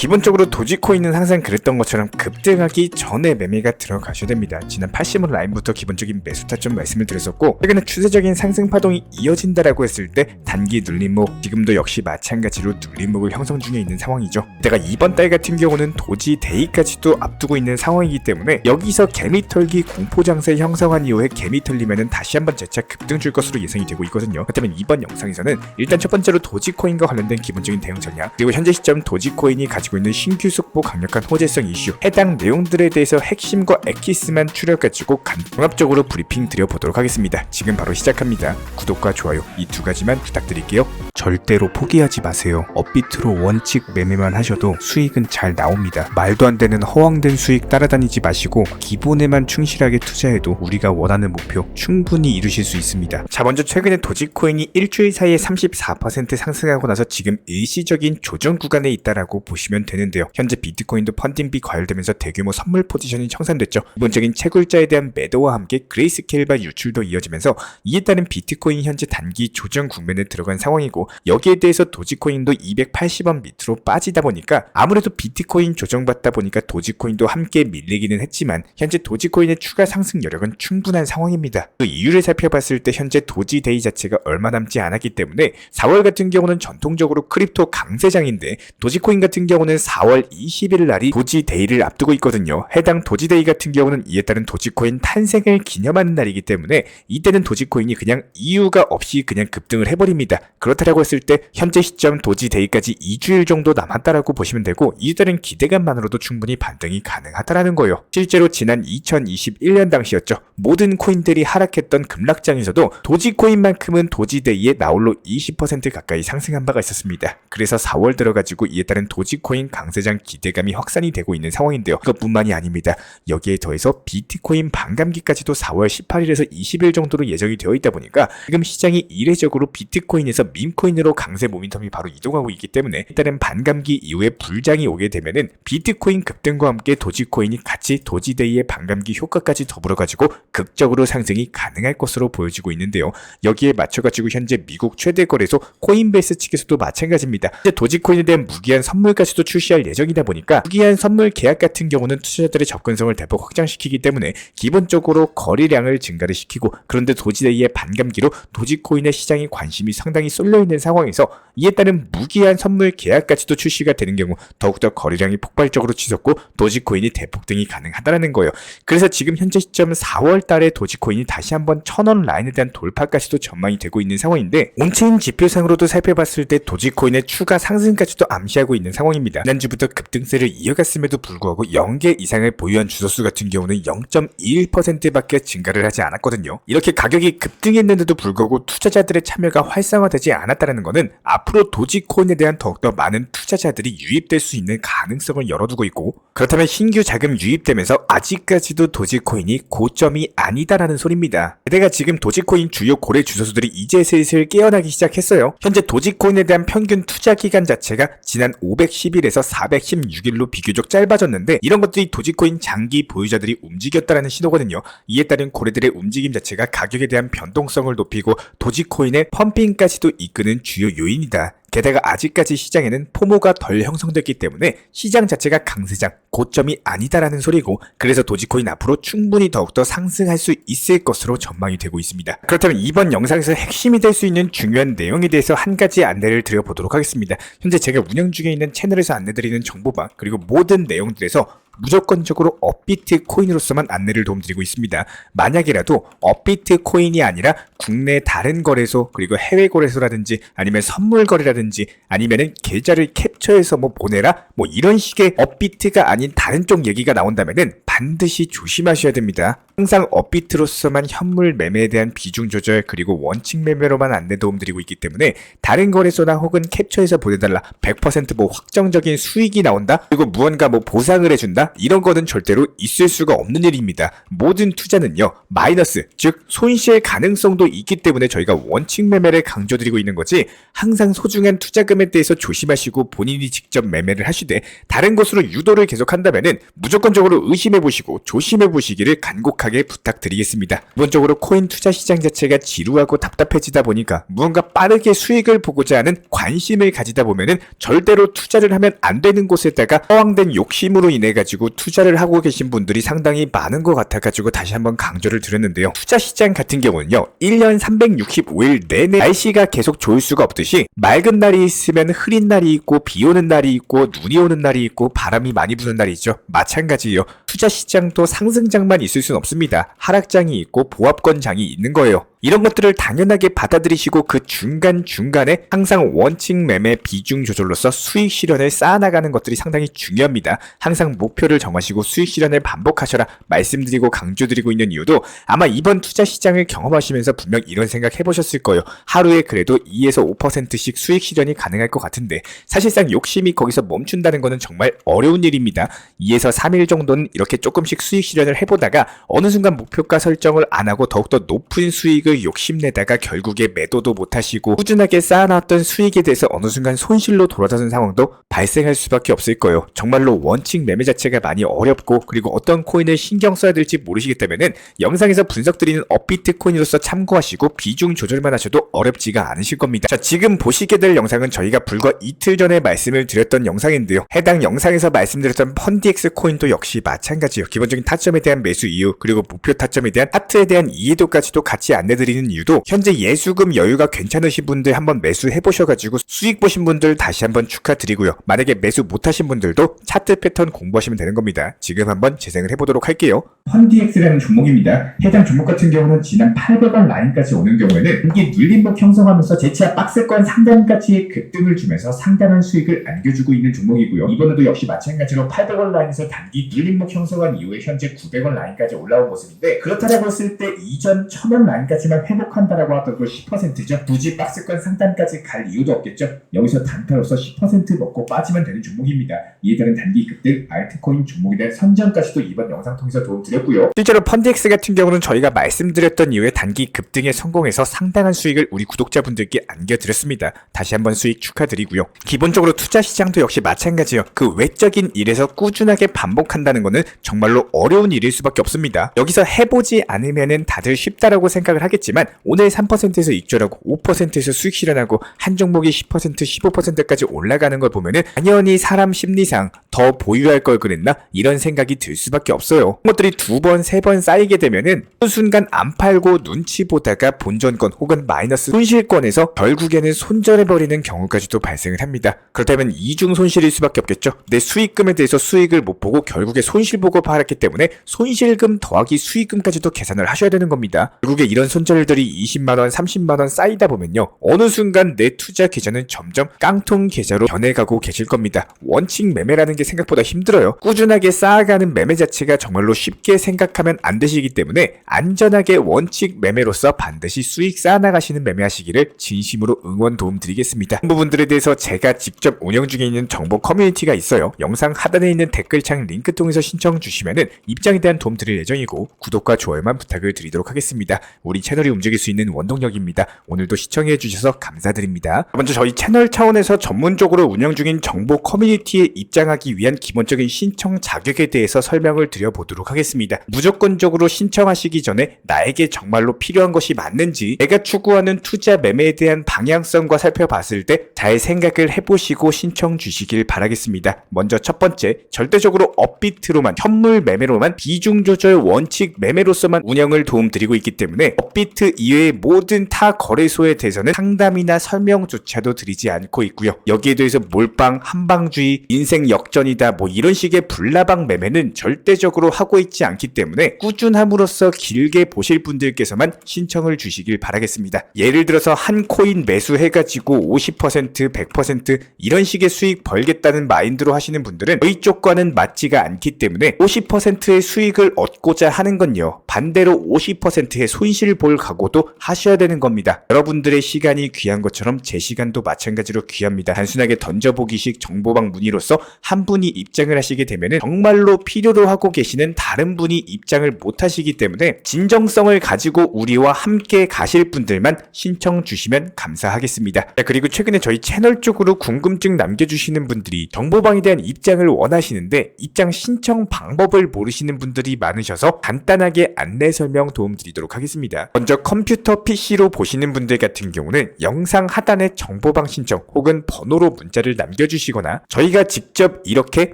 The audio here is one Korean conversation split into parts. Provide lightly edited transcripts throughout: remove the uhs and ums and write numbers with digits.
기본적으로 도지코인은 항상 그랬던 것처럼 급등하기 전에 매매가 들어가셔야 됩니다. 지난 80원 라인부터 기본적인 매수 타점 말씀을 드렸었고, 최근에 추세적인 상승 파동이 이어진다라고 했을 때 단기 눌림목, 지금도 역시 마찬가지로 눌림목을 형성 중에 있는 상황이죠. 내가 이번 달 같은 경우는 도지 데이까지도 앞두고 있는 상황이기 때문에 여기서 개미털기 공포장세 형성한 이후에 개미털리면은 다시 한번 재차 급등 줄 것으로 예상이 되고 있거든요. 그렇다면 이번 영상에서는 일단 첫 번째로 도지코인과 관련된 기본적인 대응 전략, 그리고 현재 시점 도지코인이 가지고 있는 신규 속보 강력한 호재성 이슈, 해당 내용들에 대해서 핵심과 엑기스만 추려가지고 종합적으로 브리핑 드려보도록 하겠습니다. 지금 바로 시작합니다. 구독과 좋아요 이 두 가지만 부탁드릴게요. 절대로 포기하지 마세요. 업비트로 원칙 매매만 하셔도 수익은 잘 나옵니다. 말도 안 되는 허황된 수익 따라다니지 마시고 기본에만 충실하게 투자해도 우리가 원하는 목표 충분히 이루실 수 있습니다. 자, 먼저 최근에 도지코인이 일주일 사이에 34% 상승하고 나서 지금 일시적인 조정 구간에 있다라고 보시면 되는데요. 현재 비트코인도 펀딩비 과열되면서 대규모 선물 포지션이 청산됐죠. 기본적인 채굴자에 대한 매도와 함께 그레이스케일바 유출도 이어지면서 이에 따른 비트코인 현재 단기 조정 국면에 들어간 상황이고, 여기에 대해서 도지코인도 280원 밑으로 빠지다 보니까 아무래도 비트코인 조정받다 보니까 도지코인도 함께 밀리기는 했지만 현재 도지코인의 추가 상승 여력은 충분한 상황입니다. 그 이유를 살펴봤을 때 현재 도지데이 자체가 얼마 남지 않았기 때문에 4월 같은 경우는 전통적으로 크립토 강세장인데, 도지코인 같은 경우는 4월 20일 날이 도지데이를 앞두고 있거든요. 해당 도지데이 같은 경우는 이에 따른 도지코인 탄생을 기념하는 날이기 때문에 이때는 도지코인이 그냥 이유가 없이 그냥 급등을 해버립니다. 그렇다라고 했을 때 현재 시점 도지데이까지 2주일 정도 남았다라고 보시면 되고, 이에 따른 기대감만으로도 충분히 반등이 가능하다라는 거예요. 실제로 지난 2021년 당시였죠. 모든 코인들이 하락했던 급락장에서도 도지코인만큼은 도지데이에 나홀로 20% 가까이 상승한 바가 있었습니다. 그래서 4월 들어가지고 이에 따른 도지코인 강세장 기대감이 확산이 되고 있는 상황인데요. 그것뿐만이 아닙니다. 여기에 더해서 비트코인 반감기까지도 4월 18일에서 20일 정도로 예정이 되어 있다 보니까 지금 시장이 이례적으로 비트코인에서 밈코인으로 강세 모멘텀이 바로 이동하고 있기 때문에, 일단은 반감기 이후에 불장이 오게 되면은 비트코인 급등과 함께 도지코인이 같이 도지데이의 반감기 효과까지 더불어가지고 극적으로 상승이 가능할 것으로 보여지고 있는데요. 여기에 맞춰가지고 현재 미국 최대 거래소 코인베이스 측에서도 마찬가지입니다. 현재 도지코인에 대한 무기한 선물까지도 출시할 예정이다 보니까 무기한 선물 계약 같은 경우는 투자자들의 접근성을 대폭 확장시키기 때문에 기본적으로 거래량을 증가를 시키고, 그런데 도지데이의 반감기로 도지코인의 시장이 관심이 상당히 쏠려있는 상황에서 이에 따른 무기한 선물 계약까지도 출시가 되는 경우 더욱더 거래량이 폭발적으로 치솟고 도지코인이 대폭등이 가능하다는 거예요. 그래서 지금 현재 시점 4월 달에 도지코인이 다시 한번 1000원 라인에 대한 돌파까지도 전망이 되고 있는 상황인데, 온체인 지표상으로도 살펴봤을 때 도지코인의 추가 상승까지도 암시하고 있는 상황입니다. 지난주부터 급등세를 이어갔음에도 불구하고 0개 이상을 보유한 주소수 같은 경우는 0.21%밖에 증가를 하지 않았거든요. 이렇게 가격이 급등했는데도 불구하고 투자자들의 참여가 활성화되지 않았다는 것은 앞으로 도지코인에 대한 더욱더 많은 투자자들이 유입될 수 있는 가능성을 열어두고 있고, 그렇다면 신규 자금 유입되면서 아직까지도 도지코인이 고점이 아니다라는 소리입니다. 게다가 지금 도지코인 주요 고래 주소수들이 이제 슬슬 깨어나기 시작했어요. 현재 도지코인에 대한 평균 투자 기간 자체가 지난 510일에서 416일로 비교적 짧아졌는데, 이런 것들이 도지코인 장기 보유자들이 움직였다라는 신호거든요. 이에 따른 고래들의 움직임 자체가 가격에 대한 변동성을 높이고 도지코인의 펌핑까지도 이끄는 주요 요인이다. 게다가 아직까지 시장에는 포모가 덜 형성됐기 때문에 시장 자체가 강세장, 고점이 아니다라는 소리고, 그래서 도지코인 앞으로 충분히 더욱더 상승할 수 있을 것으로 전망이 되고 있습니다. 그렇다면 이번 영상에서 핵심이 될 수 있는 중요한 내용에 대해서 한 가지 안내를 드려보도록 하겠습니다. 현재 제가 운영 중에 있는 채널에서 안내드리는 정보방, 그리고 모든 내용들에서 무조건적으로 업비트 코인으로서만 안내를 도움드리고 있습니다. 만약이라도 업비트 코인이 아니라 국내 다른 거래소, 그리고 해외 거래소라든지 아니면 선물 거래라든지 아니면은 계좌를 캡처해서 뭐 보내라, 뭐 이런 식의 업비트가 아닌 다른 쪽 얘기가 나온다면은 반드시 조심하셔야 됩니다. 항상 업비트로서만 현물 매매에 대한 비중 조절, 그리고 원칙 매매로만 안내 도움드리고 있기 때문에 다른 거래소나 혹은 캡처해서 보내달라, 100% 뭐 확정적인 수익이 나온다, 그리고 무언가 뭐 보상을 해준다, 이런 거는 절대로 있을 수가 없는 일입니다. 모든 투자는요 마이너스, 즉 손실 가능성도 있기 때문에 저희가 원칙 매매를 강조드리고 있는 거지, 항상 소중한 투자금에 대해서 조심하시고 본인이 직접 매매를 하시되 다른 곳으로 유도를 계속한다면은 무조건적으로 의심해 보시고 해보시고 조심해보시기를 간곡하게 부탁드리겠습니다. 기본적으로 코인 투자 시장 자체가 지루하고 답답해지다 보니까 무언가 빠르게 수익을 보고자 하는 관심을 가지다 보면은 절대로 투자를 하면 안 되는 곳에다가 허황된 욕심으로 인해 가지고 투자를 하고 계신 분들이 상당히 많은 것 같아 가지고 다시 한번 강조를 드렸는데요. 투자 시장 같은 경우는요, 1년 365일 내내 날씨가 계속 좋을 수가 없듯이 맑은 날이 있으면 흐린 날이 있고 비 오는 날이 있고 눈이 오는 날이 있고 바람이 많이 부는 날이 있죠. 마찬가지예요. 투자 시장도 상승장만 있을 순 없습니다. 하락장이 있고 보합권장이 있는 거예요. 이런 것들을 당연하게 받아들이시고 그 중간중간에 항상 원칙 매매 비중 조절로서 수익 실현을 쌓아나가는 것들이 상당히 중요합니다. 항상 목표를 정하시고 수익 실현을 반복하셔라 말씀드리고 강조드리고 있는 이유도 아마 이번 투자 시장을 경험하시면서 분명 이런 생각 해보셨을 거예요. 하루에 그래도 2에서 5%씩 수익 실현이 가능할 것 같은데 사실상 욕심이 거기서 멈춘다는 것은 정말 어려운 일입니다. 2에서 3일 정도는 이렇게 조금씩 수익 실현을 해보다가 어느 순간 목표가 설정을 안 하고 더욱더 높은 수익을 욕심내다가 결국에 매도도 못하시고 꾸준하게 쌓아놨던 수익에 대해서 어느 순간 손실로 돌아서는 상황도 발생할 수밖에 없을 거예요. 정말로 원칙 매매 자체가 많이 어렵고 그리고 어떤 코인을 신경 써야 될지 모르시겠다면은 영상에서 분석드리는 업비트 코인으로서 참고하시고 비중 조절만 하셔도 어렵지가 않으실 겁니다. 자, 지금 보시게 될 영상은 저희가 불과 이틀 전에 말씀을 드렸던 영상인데요. 해당 영상에서 말씀드렸던 펀디엑스 코인도 역시 마찬가지예요. 기본적인 타점에 대한 매수 이유 그리고 목표 타점에 대한 하트에 대한 이해도까지도 같이 안내드리는 이유도 현재 예수금 여유가 괜찮으신 분들 한번 매수해보셔가지고 수익 보신 분들 다시 한번 축하드리고요. 만약에 매수 못하신 분들도 차트 패턴 공부하시면 되는 겁니다. 지금 한번 재생을 해보도록 할게요. 펀디엑스라는 종목입니다. 해당 종목 같은 경우는 지난 800원 라인까지 오는 경우에는 이게 눌림목 형성하면서 재차 박스권 상단까지의 급등을 주면서 상당한 수익을 안겨주고 있는 종목이고요. 이번에도 역시 마찬가지로 800원 라인에서 단기 눌림목 형성한 이후에 현재 900원 라인까지 올라온 모습인데 그렇다라고 했을 때 이전 1000원 라인까지만 회복한다라고 하더라도 10%죠. 굳이 박스권 상단까지 갈 이유도 없겠죠. 여기서 단타로서 10% 먹고 빠지면 되는 종목입니다. 이에 따른 단기 급등 알트코인 종목에 대한 선정까지도 이번 영상 통해서 도움드렸고요. 실제로 펀디엑스 같은 경우는 저희가 말씀드렸던 이후에 단기 급등에 성공해서 상당한 수익을 우리 구독자분들께 안겨드렸습니다. 다시 한번 수익 축하드리고요. 기본적으로 투자 시장도 역시 마찬가지예요. 그 외적인 일에서 꾸준하게 반복한다는 것은 정말로 어려운 일일 수밖에 없습니다. 여기서 해보지 않으면은 다들 쉽다라고 생각을 하겠지만 오늘 3%에서 익절하고 5%에서 수익 실현하고 한 종목이 10%, 15%까지 올라가는 걸 보면은 당연히 사람 심리상 더 보유할 걸 그랬나? 이런 생각이 들 수밖에 없어요. 것들이 두 번, 세 번 쌓이게 되면은 그 순간 안 팔고 눈치 보다가 본전권 혹은 마이너스 손실권에서 결국에는 손절해버리는 경우까지도 발생을 합니다. 그렇다면 이중 손실일 수밖에 없겠죠. 내 수익금에 대해서 수익을 못 보고 결국에 손실 보고 팔았기 때문에 손실금 더하기 수익금까지도 계산을 하셔야 되는 겁니다. 결국에 이런 손절들이 20만원, 30만원 쌓이다 보면요. 어느 순간 내 투자 계좌는 점점 깡통 계좌로 변해가고 계실 겁니다. 원칙 매매라는 게 생각보다 힘들어요. 꾸준하게 쌓아가는 매매 자체가 정말로 쉽게 생각하면 안 되시기 때문에 안전하게 원칙 매매로서 반드시 수익 쌓아나가시는 매매하시기를 진심으로 응원 도움드리겠습니다. 이 부분들에 대해서 제가 직접 운영 중에 있는 정보 커뮤니티가 있어요. 영상 하단에 있는 댓글창 링크 통해서 신청 주시면은 입장에 대한 도움 드릴 예정이고 구독과 좋아요만 부탁을 드리도록 하겠습니다. 우리 채널이 움직일 수 있는 원동력입니다. 오늘도 시청해 주셔서 감사드립니다. 먼저 저희 채널 차원에서 전문적으로 운영 중인 정보 커뮤니티에 입장하기 위한 기본적인 신청 자격에 대해서 설명을 드려보도록 하겠습니다. 무조건적으로 신청하시기 전에 나에게 정말로 필요한 것이 맞는지 내가 추구하는 투자 매매에 대한 방향성과 살펴봤을 때 잘 생각을 해보시고 신청 주시길 바라겠습니다. 먼저 첫 번째, 절대적으로 업비트로만 현물 매매로만 비중 조절 원칙 매매로서만 운영을 도움드리고 있기 때문에 업비트 이외의 모든 타 거래소에 대해서는 상담이나 설명조차도 드리지 않고 있고요. 여기에 대해서 몰빵, 한방주의, 인생 역전이다 뭐 이런 식의 불나방 매매는 절대적으로 하고 있지 않기 때문에 꾸준함으로써 길게 보실 분들께서만 신청을 주시길 바라겠습니다. 예를 들어서 한 코인 매수해가지고 50%, 100% 이런 식의 수익 벌겠다는 마인드로 하시는 분들은 저희 쪽과는 맞지가 않기 때문에 50%의 수익을 얻고자 하는 건요. 반대로 50%의 손실 볼 각오도 하셔야 되는 겁니다. 여러분들의 시간이 귀한 것처럼 제 시간도 마찬가지로 귀합니다. 단순하게 던져보기식 정보방 문의로서 한 분이 입장을 하시게 되면 정말로 필요로 하고 계시는 다른 분이 입장을 못 하시기 때문에 진정성을 가지고 우리와 함께 가실 분들만 신청 주시면 감사하겠습니다. 자, 그리고 최근에 저희 채널 쪽으로 궁금증 남겨주시는 분들이 정보방에 대한 입장을 원하시는데 입장 신청 방법을 모르시는 분들이 많으셔서 간단하게 안내 설명 도움드리도록 하겠습니다. 먼저 컴퓨터 PC로 보시는 분들 같은 경우는 영상 하단에 정보방 신청 혹은 번호로 문자를 남겨주시거나 저희가 직접 이렇게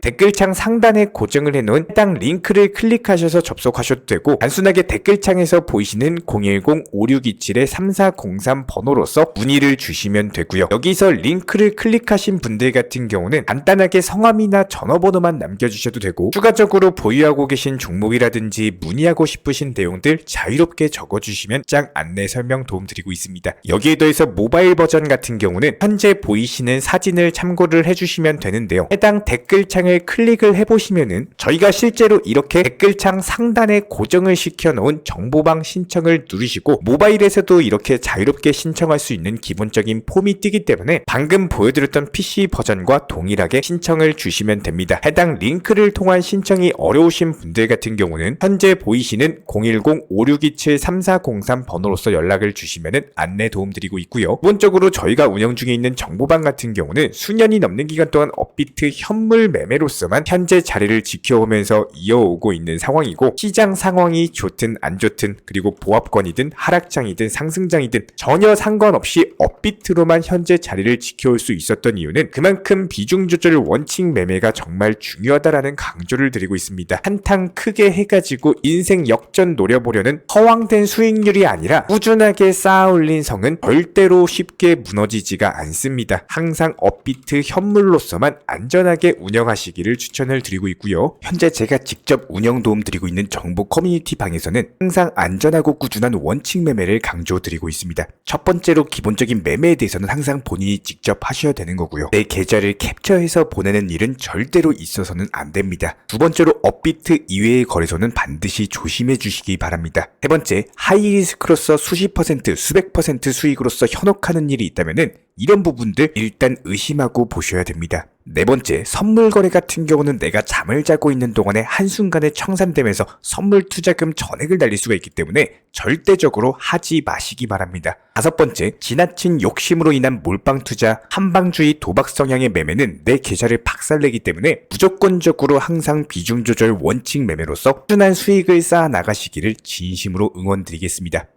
댓글창 상단에 고정을 해놓은 해당 링크를 클릭하셔서 접속하셔도 되고 단순하게 댓글창에서 보이시는 010-5627-3403 번호로서 문의를 주시면 되고요. 여기서 링크를 클릭하신 분들 같은 경우는 간단하게 성함이나 전화번호만 남겨주셔도 되고 추가적으로 보유하고 계신 종목이라든지 문의하고 싶으신 내용들 자유롭게 적어주시면 짱 안내 설명 도움드리고 있습니다. 여기에 더해서 모바일 버전 같은 경우는 현재 보이시는 사진을 참고를 해주시면 되는데요. 해당 댓글창을 클릭을 해보시면은 저희가 실제로 이렇게 댓글창 상단에 고정을 시켜놓은 정보방 신청을 누르시고 모바일에서도 이렇게 자유롭게 신청할 수 있는 기본적인 폼이 뜨기 때문에 방금 보여드렸던 PC 버전과 동일하게 신청을 주시면 됩니다. 해당 링크를 통한 신청이 어려우신 분들 같은 경우는 현재 보이시는 010-5627-3403 번호로서 연락을 주시면 안내 도움드리고 있고요. 기본적으로 저희가 운영 중에 있는 정보방 같은 경우는 수년이 넘는 기간 동안 업비트 현물 매매로서만 현재 자리를 지켜오면서 이어오고 있는 상황이고 시장 상황이 좋든 안 좋든 그리고 보합권이든 하락장이든 상승장이든 전혀 상관없이 업비트로만 현재 자리를 지켜올 수 있었던 이유는 그만큼 비중 조절 원칙 매매가 정말 중요하다라는 강조를 드리고 있습니다. 한탕 크게 해가지고 인생 역전 노려보려는 허황된 수익률이 아니라 꾸준하게 쌓아올린 성은 절대로 쉽게 무너지지가 않습니다. 항상 업비트 현물로서만 안전하게 운영하시기를 추천을 드리고 있고요. 현재 제가 직접 운영 도움 드리고 있는 정보 커뮤니티 방에서는 항상 안전하고 꾸준한 원칙 매매를 강조드리고 있습니다. 첫 번째로 기본적인 매매에 대해서는 항상 본인이 직접 하셔야 되는 거고요. 내 계좌를 캡처해서 보내는 일은 절대로 있어서는 안 됩니다. 두 번째로 업비트 이외의 거래소는 반드시 조심해 주시기 바랍니다. 세 번째, 하이리스크로서 수십 퍼센트, 수백 퍼센트 수익으로서 현혹하는 일이 있다면은 이런 부분들 일단 의심하고 보셔야 됩니다. 네 번째, 선물 거래 같은 경우는 내가 잠을 자고 있는 동안에 한순간에 청산되면서 선물 투자금 전액을 날릴 수가 있기 때문에 절대적으로 하지 마시기 바랍니다. 다섯 번째, 지나친 욕심으로 인한 몰빵 투자, 한방주의 도박 성향의 매매는 내 계좌를 박살내기 때문에 무조건적으로 항상 비중 조절 원칙 매매로서 꾸준한 수익을 쌓아 나가시기를 진심으로 응원드리겠습니다.